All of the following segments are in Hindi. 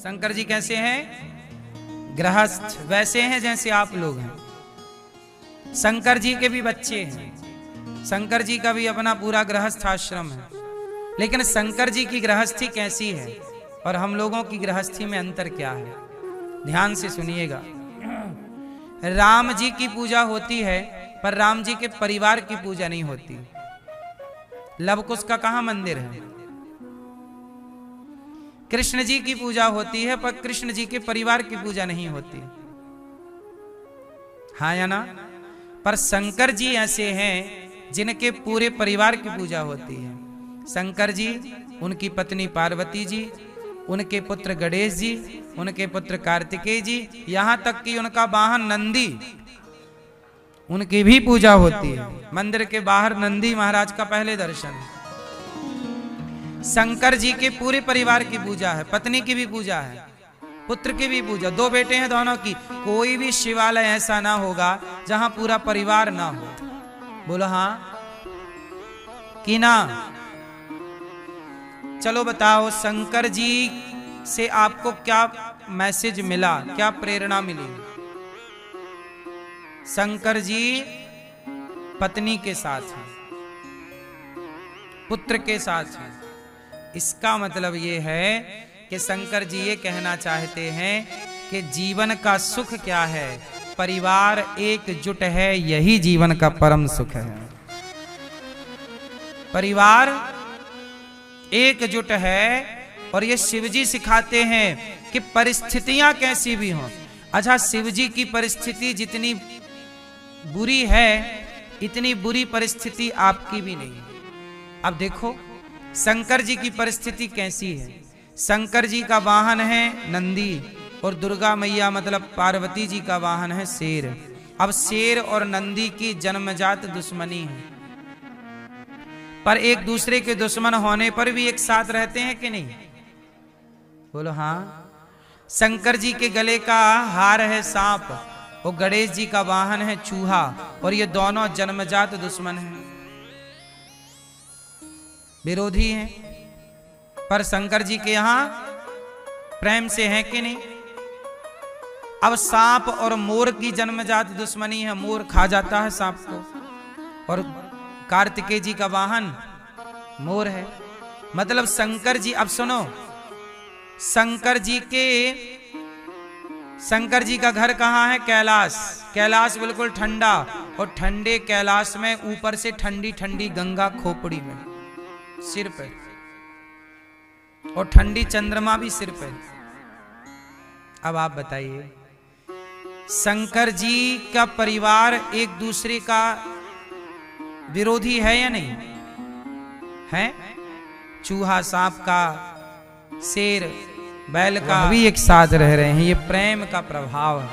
शंकर जी कैसे हैं? गृहस्थ, वैसे हैं जैसे आप लोग हैं। शंकर जी के भी बच्चे हैं, शंकर जी का भी अपना पूरा गृहस्थ आश्रम है। लेकिन शंकर जी की गृहस्थी कैसी है और हम लोगों की गृहस्थी में अंतर क्या है? ध्यान से सुनिएगा। राम जी की पूजा होती है, पर राम जी के परिवार की पूजा नहीं होती। लवकुश का कहां मंदिर है? कृष्ण जी की पूजा होती है, पर कृष्ण जी के परिवार की पूजा नहीं होती। हाँ या ना? पर शंकर जी ऐसे हैं जिनके पूरे परिवार की पूजा होती है। शंकर जी, उनकी पत्नी पार्वती जी, उनके पुत्र गणेश जी, उनके पुत्र कार्तिकेय जी, यहां तक कि उनका वाहन नंदी, उनकी भी पूजा होती है। मंदिर के बाहर नंदी महाराज का पहले दर्शन है। शंकर जी के पूरे परिवार की पूजा है, पत्नी की भी पूजा है, पुत्र की भी पूजा, 2 बेटे हैं दोनों की। कोई भी शिवालय ऐसा ना होगा जहां पूरा परिवार ना हो। बोलो हाँ कि ना? चलो बताओ, शंकर जी से आपको क्या मैसेज मिला, क्या प्रेरणा मिली? शंकर जी पत्नी के साथ हैं, पुत्र के साथ हैं। इसका मतलब ये है कि शंकर जी ये कहना चाहते हैं कि जीवन का सुख क्या है? परिवार एकजुट है, यही जीवन का परम सुख है। परिवार एकजुट है। और ये शिवजी सिखाते हैं कि परिस्थितियां कैसी भी हों। अच्छा, शिवजी की परिस्थिति जितनी बुरी है, इतनी बुरी परिस्थिति आपकी भी नहीं है। अब देखो शंकर जी की परिस्थिति कैसी है। शंकर जी का वाहन है नंदी और दुर्गा मैया मतलब पार्वती जी का वाहन है शेर। अब शेर और नंदी की जन्मजात दुश्मनी है, पर एक दूसरे के दुश्मन होने पर भी एक साथ रहते हैं कि नहीं? बोलो हाँ। शंकर जी के गले का हार है सांप और गणेश जी का वाहन है चूहा, और ये दोनों जन्मजात दुश्मन हैं, विरोधी हैं। पर शंकर जी के यहां प्रेम से हैं कि नहीं? अब सांप और मोर की जन्मजात दुश्मनी है, मोर खा जाता है सांप को, और कार्तिकेय जी का वाहन मोर है। मतलब शंकर जी, अब सुनो, शंकर जी का घर कहां है? कैलाश। कैलाश बिल्कुल ठंडा, और ठंडे कैलाश में ऊपर से ठंडी ठंडी गंगा खोपड़ी में, सिर पे, और ठंडी चंद्रमा भी सिर पे। अब आप बताइए, शंकर जी का परिवार एक दूसरे का विरोधी है या नहीं है? चूहा सांप का, शेर बैल का भी एक साथ रह रहे हैं। ये प्रेम का प्रभाव है।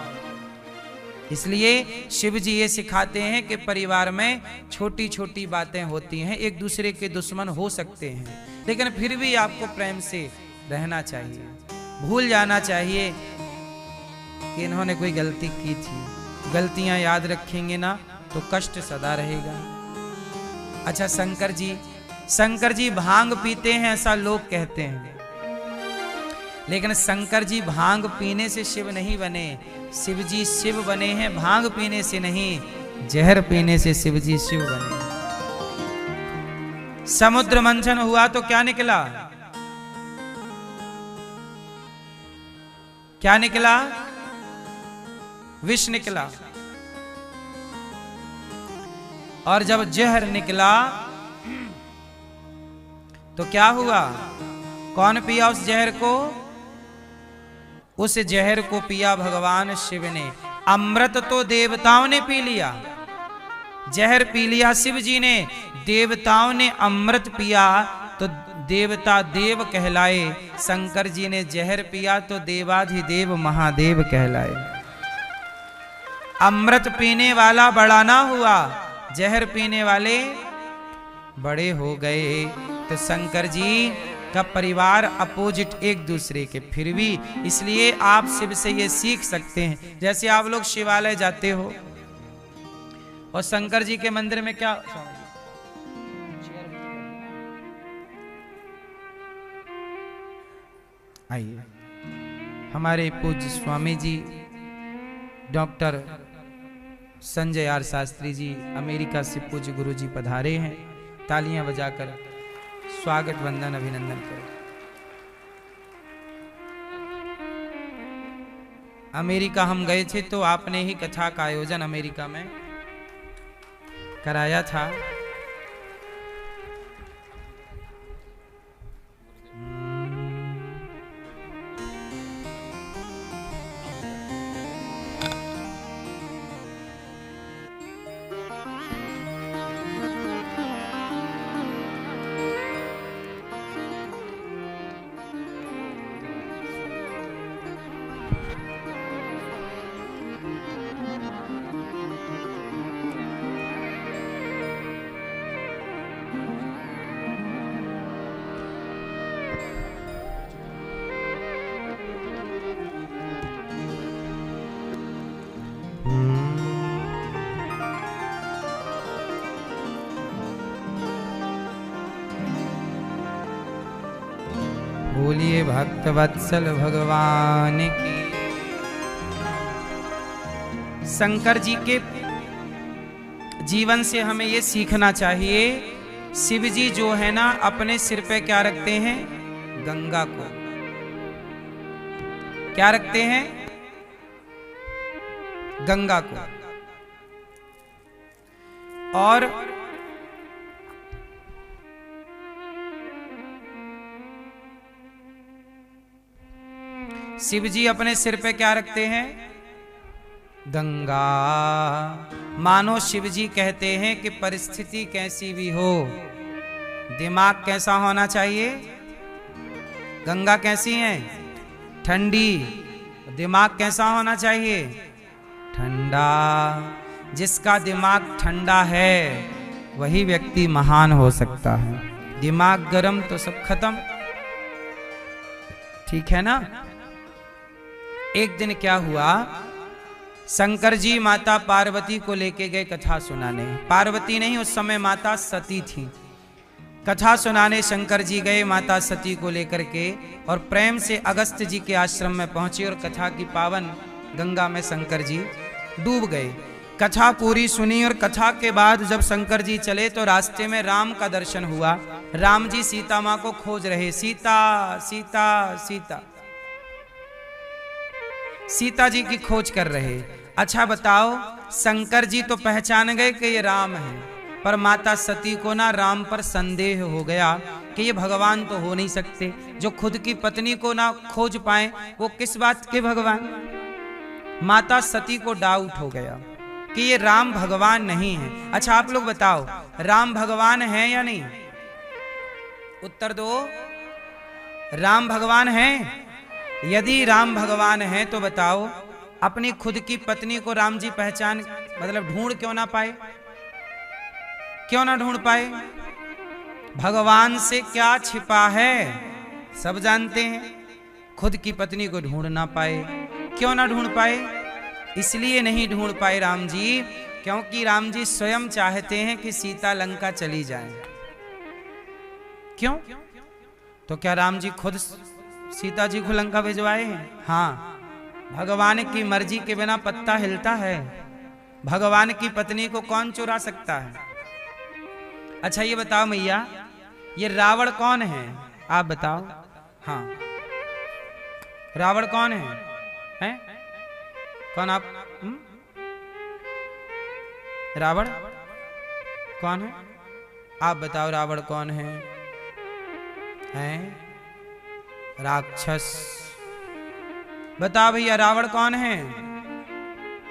इसलिए शिव जी ये सिखाते हैं कि परिवार में छोटी छोटी बातें होती हैं, एक दूसरे के दुश्मन हो सकते हैं, लेकिन फिर भी आपको प्रेम से रहना चाहिए। भूल जाना चाहिए कि इन्होंने कोई गलती की थी। गलतियां याद रखेंगे ना तो कष्ट सदा रहेगा। अच्छा, शंकर जी भांग पीते हैं ऐसा लोग कहते हैं, लेकिन शंकर जी भांग पीने से शिव नहीं बने। शिव जी शिव बने हैं भांग पीने से नहीं, जहर पीने से शिव जी शिव बने। समुद्र मंथन हुआ तो क्या निकला? क्या निकला? विष निकला। और जब जहर निकला तो क्या हुआ? कौन पिया उस जहर को? उस जहर को पिया भगवान शिव ने। अमृत तो देवताओं ने पी लिया, जहर पी लिया शिव जी ने, देवताओं ने अमृत पिया तो देवता देव कहलाए। शंकर जी ने जहर पिया तो देवाधिदेव महादेव कहलाए। अमृत पीने वाला बड़ा ना हुआ, जहर पीने वाले बड़े हो गए। तो शंकर जी का परिवार अपोजिट एक दूसरे के, फिर भी इसलिए आप शिव से ये सीख सकते हैं। जैसे आप लोग शिवालय जाते हो और शंकर जी के मंदिर में क्या, आइए, हमारे पूज्य Swami ji doctor Sanjay R Shastri ji America से पूज्य गुरु जी पधारे हैं। तालियां बजाकर स्वागत वंदन अभिनंदन करें। अमेरिका हम गए थे तो आपने ही कथा का आयोजन अमेरिका में कराया था। बोलिए भक्त वत्सल भगवान की। शंकर जी के जीवन से हमें ये सीखना चाहिए। शिव जी जो है ना अपने सिर पे क्या रखते हैं? गंगा को। क्या रखते हैं? गंगा को। और शिव जी अपने सिर पे क्या रखते हैं? गंगा। मानो शिव जी कहते हैं कि परिस्थिति कैसी भी हो, दिमाग कैसा होना चाहिए? गंगा कैसी है? ठंडी। दिमाग कैसा होना चाहिए? ठंडा। जिसका दिमाग ठंडा है वही व्यक्ति महान हो सकता है। दिमाग गरम तो सब खत्म। ठीक है ना? एक दिन क्या हुआ, शंकर जी माता पार्वती को लेके गए कथा सुनाने। पार्वती नहीं, उस समय माता सती थी। कथा सुनाने शंकर जी गए माता सती को लेकर के, और प्रेम से अगस्त जी के आश्रम में पहुंचे और कथा की पावन गंगा में शंकर जी डूब गए। कथा पूरी सुनी और कथा के बाद जब शंकर जी चले तो रास्ते में राम का दर्शन हुआ। राम जी सीता मां को खोज रहे, सीता सीता सीता, सीता जी की खोज कर रहे। अच्छा बताओ, शंकर जी तो पहचान गए कि ये राम है, पर माता सती को ना राम पर संदेह हो गया कि ये भगवान तो हो नहीं सकते। जो खुद की पत्नी को ना खोज पाए वो किस बात के भगवान? माता सती को डाउट हो गया कि ये राम भगवान नहीं है। अच्छा आप लोग बताओ, राम भगवान है या नहीं? उत्तर दो। राम भगवान है? यदि राम भगवान है तो बताओ, अपनी खुद की पत्नी को राम जी पहचान मतलब ढूंढ क्यों ना पाए? क्यों ना ढूंढ पाए? भगवान से क्या छिपा है सब जानते हैं। खुद की पत्नी को ढूंढ ना पाए। क्यों ना ढूंढ पाए? इसलिए नहीं ढूंढ पाए राम जी क्योंकि राम जी स्वयं चाहते हैं कि सीता लंका चली जाए। क्यों? तो क्या राम जी खुद सीता जी को लंका भिजवाए हैं? हाँ। भगवान की मर्जी के बिना पत्ता हिलता है? भगवान की पत्नी को कौन चुरा सकता है? अच्छा ये बताओ मैया, ये रावण कौन है? आप बताओ। हाँ, रावण कौन है? हैं? कौन आप? रावण कौन है? आप बताओ रावण कौन है? हैं? राक्षस। बताओ भैया रावण कौन है?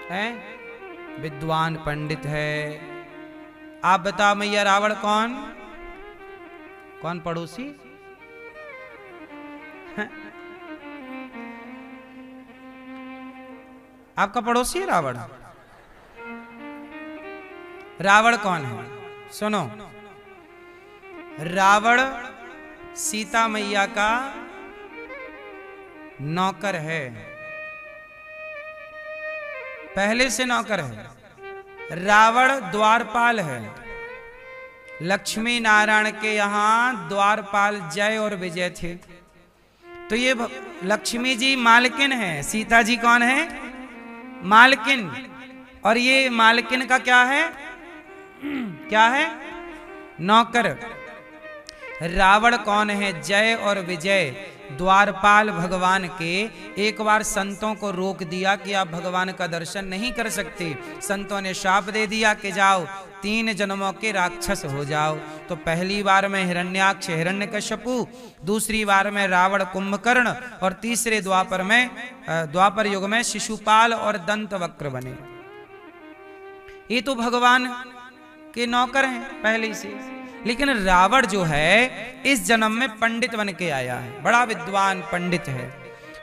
हैं? विद्वान पंडित है। आप बताओ भैया रावण कौन? कौन पड़ोसी? आपका पड़ोसी है रावण? रावण कौन है? सुनो, रावण सीता मैया का नौकर है। पहले से नौकर है। रावण द्वारपाल है। लक्ष्मी नारायण के यहां द्वारपाल जय और विजय थे। तो ये लक्ष्मी जी मालकिन है, सीता जी कौन है? मालकिन। और ये मालकिन का क्या है? क्या है? नौकर। रावण कौन है? जय और विजय द्वारपाल भगवान के। एक बार संतों को रोक दिया कि आप भगवान का दर्शन नहीं कर सकते। संतों ने शाप दे दिया कि जाओ 3 जन्मों के राक्षस हो जाओ। तो पहली बार में हिरण्याक्ष हिरण्यकश्यपु, दूसरी बार में रावण कुंभकर्ण, और तीसरे द्वापर युग में शिशुपाल और दंतवक्र बने। ये तो भगवान के नौकर हैं पहले से। लेकिन रावण जो है इस जन्म में पंडित बन के आया है, बड़ा विद्वान पंडित है।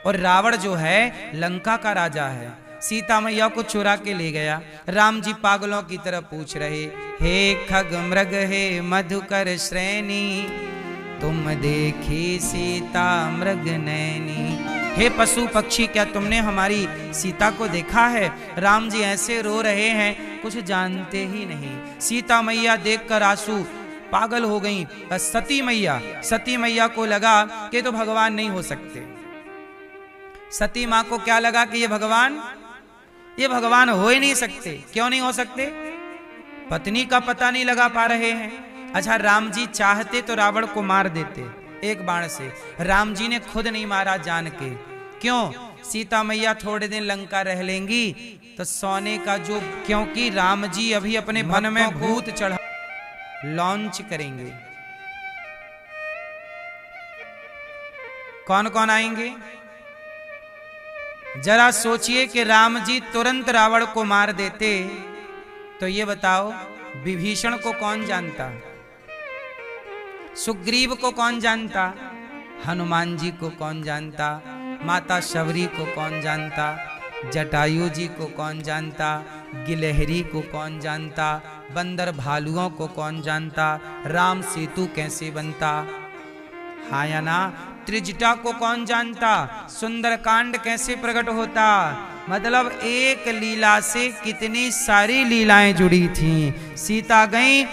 और रावण जो है लंका का राजा है। सीता मैया को चुरा के ले गया। राम जी पागलों की तरह पूछ रहे, हे खग मृग हे मधुकर श्रेणी, तुम देखी सीता मृग नैनी। हे पशु पक्षी, क्या तुमने हमारी सीता को देखा है? राम जी ऐसे रो रहे हैं, कुछ जानते ही नहीं। सीता मैया देखकर आंसू पागल हो गई। सती मैया को लगा कि तो भगवान नहीं हो सकते। सती माँ को क्या लगा कि ये भगवान हो ही नहीं सकते। क्यों नहीं हो सकते? पत्नी का पता नहीं लगा पा रहे हैं। अच्छा, राम जी चाहते तो रावण को मार देते एक बाण से। राम जी ने खुद नहीं मारा जान के। क्यों? सीता मैया थोड़े दिन लंका रह लेंगी तो सोने का जो, क्योंकि राम जी अभी अपने वन में भूत चढ़ा लॉन्च करेंगे। कौन कौन आएंगे? जरा सोचिए कि राम जी तुरंत रावण को मार देते तो ये बताओ विभीषण को कौन जानता? सुग्रीव को कौन जानता? हनुमान जी को कौन जानता? माता शबरी को कौन जानता? जटायु जी को कौन जानता? गिलहरी को कौन जानता? बंदर भालुओं को कौन जानता? राम सेतु कैसे बनता? हाँ या ना? त्रिजटा को कौन जानता? सुंदरकांड कैसे प्रकट होता? मतलब एक लीला से कितनी सारी लीलाएं जुड़ी थीं। सीता गई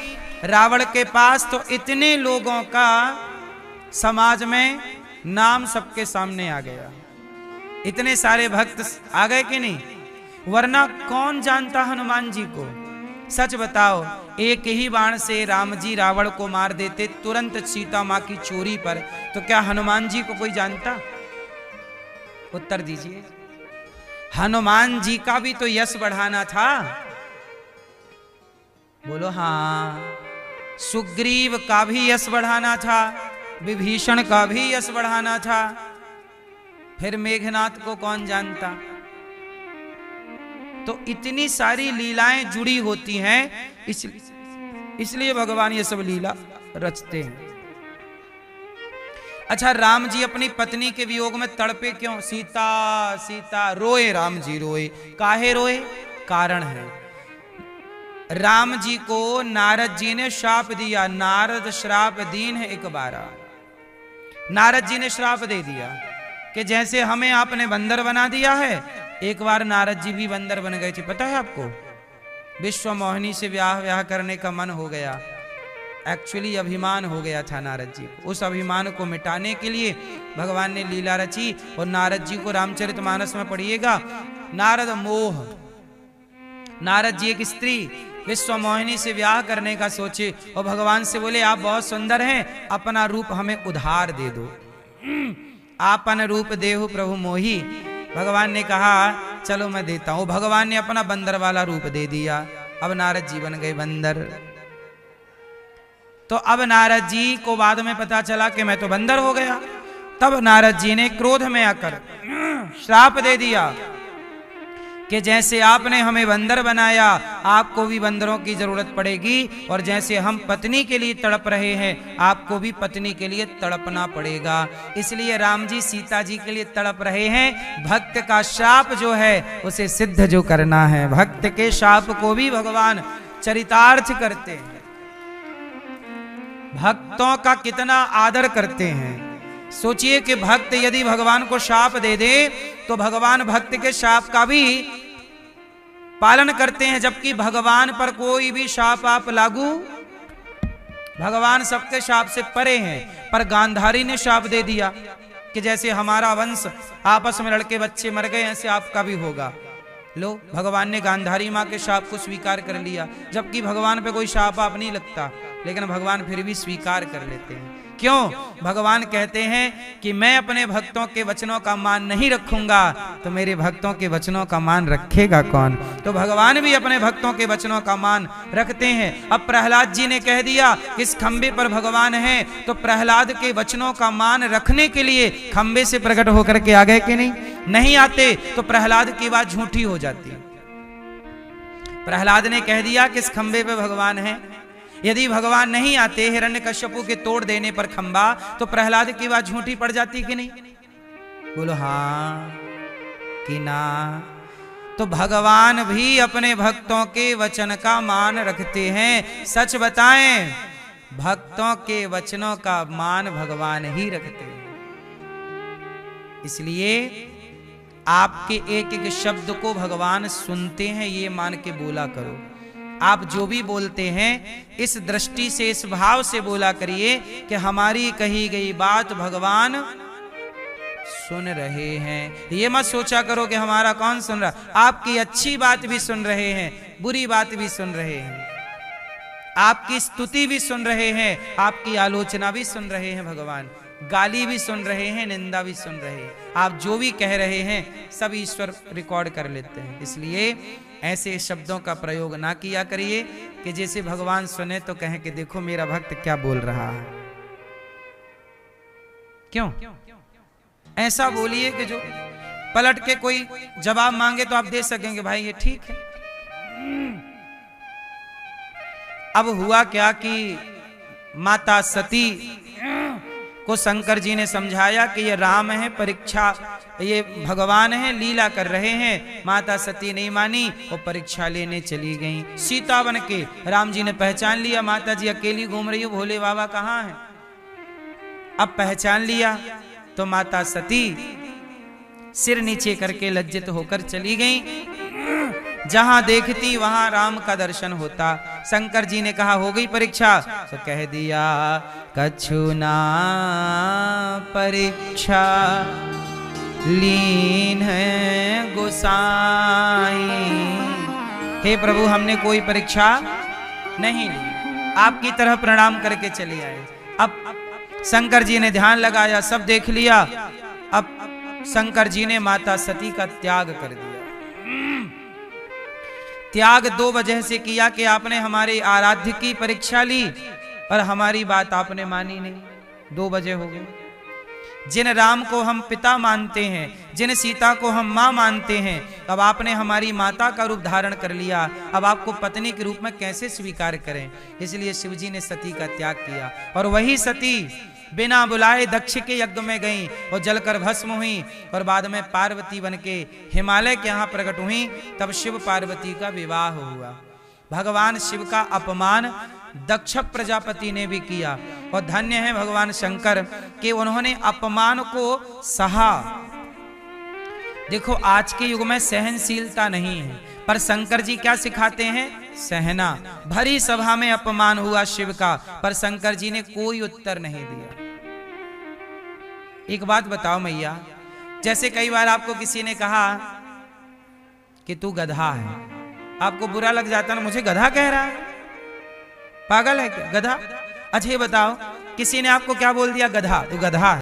रावण के पास तो इतने लोगों का समाज में नाम सबके सामने आ गया। इतने सारे भक्त आ गए कि नहीं? वरना कौन जानता हनुमान जी को? सच बताओ, एक ही बाण से राम जी रावण को मार देते तुरंत सीता माँ की चोरी पर, तो क्या हनुमान जी को कोई जानता? उत्तर दीजिए। हनुमान जी का भी तो यश बढ़ाना था। बोलो हाँ। सुग्रीव का भी यश बढ़ाना था, विभीषण का भी यश बढ़ाना था। फिर मेघनाथ को कौन जानता? तो इतनी सारी लीलाएं जुड़ी होती हैं, इसलिए भगवान ये सब लीला रचते हैं। अच्छा, राम जी अपनी पत्नी के वियोग में तड़पे क्यों? सीता सीता रोए, राम जी रोए। काहे रोए? कारण है। राम जी को नारद जी ने श्राप दिया। नारद श्राप दीन है एक बारा। नारद जी ने श्राप दे दिया कि जैसे हमें आपने बंदर बना दिया है, एक बार नारद जी भी बंदर बन गए थे। पता है आपको? विश्व मोहिनी से ब्याह करने का मन हो गया। एक्चुअली अभिमान हो गया था नारद जी को। उस अभिमान को मिटाने के लिए भगवान ने लीला रची। और नारद जी को रामचरितमानस में पढ़िएगा, नारद मोह। नारद जी एक स्त्री विश्व मोहिनी से ब्याह करने का सोचे और भगवान से बोले, आप बहुत सुंदर हैं, अपना रूप हमें उधार दे दो। आपन रूप देहु प्रभु मोही। भगवान ने कहा चलो मैं देता हूं। भगवान ने अपना बंदर वाला रूप दे दिया। अब नारद जी बन गए बंदर। तो अब नारद जी को बाद में पता चला कि मैं तो बंदर हो गया। तब नारद जी ने क्रोध में आकर श्राप दे दिया कि जैसे आपने हमें बंदर बनाया, आपको भी बंदरों की जरूरत पड़ेगी। और जैसे हम पत्नी के लिए तड़प रहे हैं, आपको भी पत्नी के लिए तड़पना पड़ेगा। इसलिए राम जी सीता जी के लिए तड़प रहे हैं। भक्त का शाप जो है उसे सिद्ध जो करना है। भक्त के शाप को भी भगवान चरितार्थ करते हैं। भक्तों का कितना आदर करते हैं। सोचिए कि भक्त यदि भगवान को शाप दे दे तो भगवान भक्त के शाप का भी पालन करते हैं। जबकि भगवान पर कोई भी शाप आप लागू, भगवान सबके शाप से परे हैं। पर गांधारी ने शाप दे दिया कि जैसे हमारा वंश आपस में लड़के बच्चे मर गए ऐसे आपका भी होगा। लो, भगवान ने गांधारी माँ के शाप को स्वीकार कर लिया, जबकि भगवान पे कोई शाप आप नहीं लगता, लेकिन भगवान फिर भी स्वीकार कर लेते हैं। क्यों? भगवान कहते हैं कि मैं अपने भक्तों के वचनों का मान नहीं रखूंगा तो मेरे भक्तों के वचनों का मान रखेगा कौन? तो भगवान भी अपने भक्तों के वचनों का मान रखते हैं। अब प्रहलाद जी ने कह दिया इस खंबे पर भगवान है, तो प्रहलाद के वचनों का मान रखने के लिए खंबे से प्रकट होकर के आ गए कि नहीं? नहीं आते तो प्रहलाद की बात झूठी हो जाती। प्रहलाद ने कह दिया कि इस खंबे पे भगवान है। यदि भगवान नहीं आते हिरण्यकश्यपु के तोड़ देने पर खंबा, तो प्रहलाद की बात झूठी पड़ जाती कि नहीं? बोलो हाँ कि ना? तो भगवान भी अपने भक्तों के वचन का मान रखते हैं। सच बताएं, भक्तों के वचनों का मान भगवान ही रखते हैं। इसलिए आपके एक एक शब्द को भगवान सुनते हैं, ये मान के बोला करो। आप जो भी बोलते हैं इस दृष्टि से, इस भाव से बोला करिए कि हमारी कही गई बात भगवान सुन रहे हैं। ये मत सोचा करो कि हमारा कौन सुन रहा। आपकी अच्छी बात भी सुन रहे हैं, बुरी बात भी सुन रहे हैं, आपकी स्तुति भी सुन रहे हैं, आपकी आलोचना भी सुन रहे हैं भगवान, गाली भी सुन रहे हैं, निंदा भी सुन रहे हैं। आप जो भी कह रहे हैं सब ईश्वर रिकॉर्ड कर लेते हैं। इसलिए ऐसे शब्दों का प्रयोग ना किया करिए कि जैसे भगवान सुने तो कहें कि देखो मेरा भक्त क्या बोल रहा है। क्यों? ऐसा बोलिए कि जो पलट के कोई जवाब मांगे तो आप दे सकेंगे भाई ये ठीक है। अब हुआ क्या कि माता सती को शंकर जी ने समझाया कि ये राम है, परीक्षा, ये भगवान है, लीला कर रहे हैं। माता सती नहीं मानी, वो परीक्षा लेने चली गई सीता बन के। राम जी ने पहचान लिया माता जी अकेली घूम रही हो, भोले बाबा कहाँ हैं। अब पहचान लिया तो माता सती सिर नीचे करके लज्जित होकर चली गई। जहां देखती वहां राम का दर्शन होता। शंकर जी ने कहा हो गई परीक्षा, तो कह दिया कछु ना परीक्षा लीन है गोसाई। हे प्रभु हमने कोई परीक्षा नहीं ली, आपकी तरह प्रणाम करके चले आए। अब शंकर जी ने ध्यान लगाया, सब देख लिया। अब शंकर जी ने माता सती का त्याग कर दिया। त्याग दो वजह से किया कि आपने हमारे आराध्य की परीक्षा ली और हमारी बात आपने मानी नहीं। दो वजह हो गई। जिन राम को हम पिता मानते हैं, जिन सीता को हम माँ मानते हैं, अब आपने हमारी माता का रूप धारण कर लिया। अब आपको पत्नी के रूप में कैसे स्वीकार करें? इसलिए शिवजी ने सती का त्याग किया। और वही सती बिना बुलाए दक्ष के यज्ञ में गई और जलकर भस्म हुई और बाद में पार्वती बनके हिमालय के यहाँ प्रकट हुई। तब शिव पार्वती का विवाह हुआ। भगवान शिव का अपमान दक्ष प्रजापति ने भी किया और धन्य है भगवान शंकर कि उन्होंने अपमान को सहा। देखो आज के युग में सहनशीलता नहीं है, पर शंकर जी क्या सिखाते हैं? सहना। भरी सभा में अपमान हुआ शिव का, पर शंकर जी ने कोई उत्तर नहीं दिया। एक बात बताओ मैया, जैसे कई बार आपको किसी ने कहा कि तू गधा है, आपको बुरा लग जाता ना, मुझे गधा कह रहा है, पागल है क्या गधा? अच्छा ये बताओ किसी ने आपको क्या बोल दिया? गधा, तू गधा है।